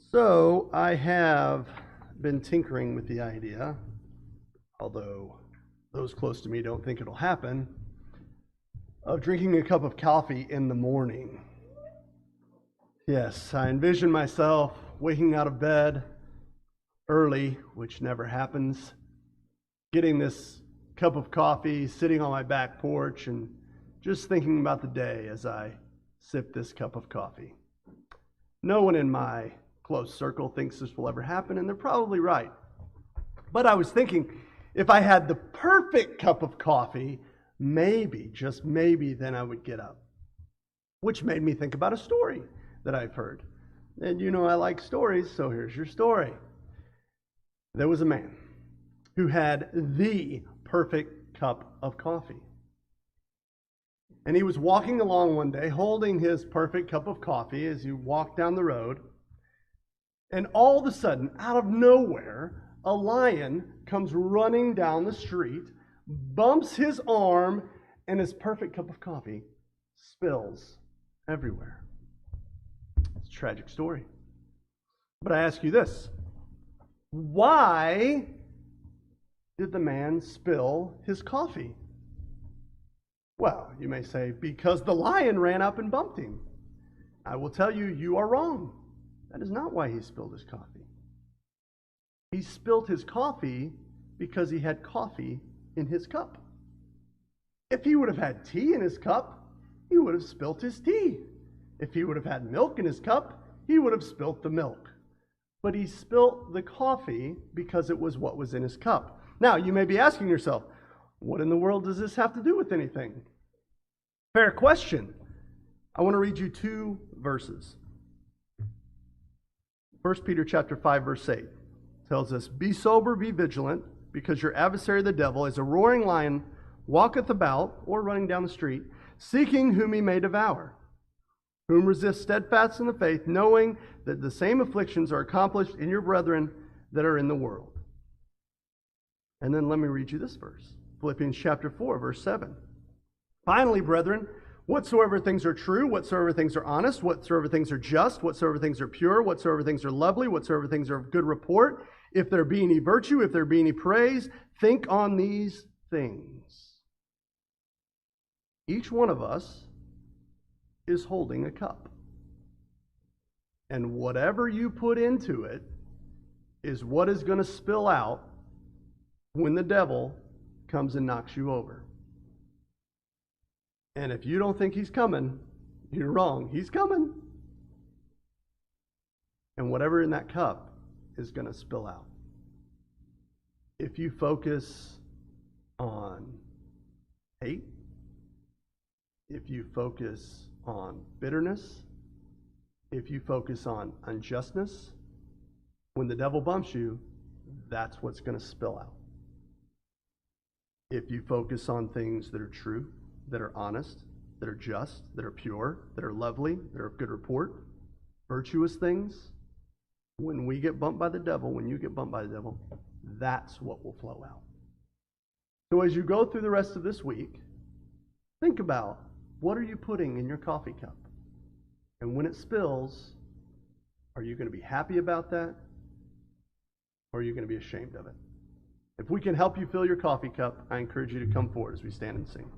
So I have been tinkering with the idea, although those close to me don't think it'll happen, of drinking a cup of coffee in the morning. Yes, I envision myself waking out of bed early, which never happens, getting this cup of coffee, sitting on my back porch, and just thinking about the day as I sip this cup of coffee. No one in my close circle thinks this will ever happen, and they're probably right. But I was thinking, if I had the perfect cup of coffee, maybe, just maybe, then I would get up. Which made me think about a story that I've heard. And you know I like stories, so here's your story. There was a man who had the perfect cup of coffee. And he was walking along one day holding his perfect cup of coffee as he walked down the road. And all of a sudden, out of nowhere, a lion comes running down the street, bumps his arm, and his perfect cup of coffee spills everywhere. It's a tragic story. But I ask you this. Why did the man spill his coffee? Well, you may say, because the lion ran up and bumped him. I will tell you, you are wrong. That is not why he spilled his coffee. He spilled his coffee because he had coffee in his cup. If he would have had tea in his cup, he would have spilt his tea. If he would have had milk in his cup, he would have spilt the milk. But he spilt the coffee because it was what was in his cup. Now, you may be asking yourself, what in the world does this have to do with anything? Fair question. I want to read you two verses. 1 Peter chapter 5, verse 8 tells us, "Be sober, be vigilant, because your adversary the devil, as a roaring lion, walketh about," or running down the street, "seeking whom he may devour. Whom resist steadfast in the faith, knowing that the same afflictions are accomplished in your brethren that are in the world." And then let me read you this verse. Philippians chapter 4, verse 7. "Finally, brethren, whatsoever things are true, whatsoever things are honest, whatsoever things are just, whatsoever things are pure, whatsoever things are lovely, whatsoever things are of good report, if there be any virtue, if there be any praise, think on these things." Each one of us is holding a cup. And whatever you put into it is what is going to spill out when the devil comes and knocks you over. And if you don't think he's coming, you're wrong. He's coming. And whatever in that cup is going to spill out. If you focus on hate, if you focus on bitterness, if you focus on unjustness, when the devil bumps you, that's what's going to spill out. If you focus on things that are true, that are honest, that are just, that are pure, that are lovely, that are of good report, virtuous things, when we get bumped by the devil, when you get bumped by the devil, that's what will flow out. So as you go through the rest of this week, think about, what are you putting in your coffee cup? And when it spills, are you going to be happy about that? Or are you going to be ashamed of it? If we can help you fill your coffee cup, I encourage you to come forward as we stand and sing.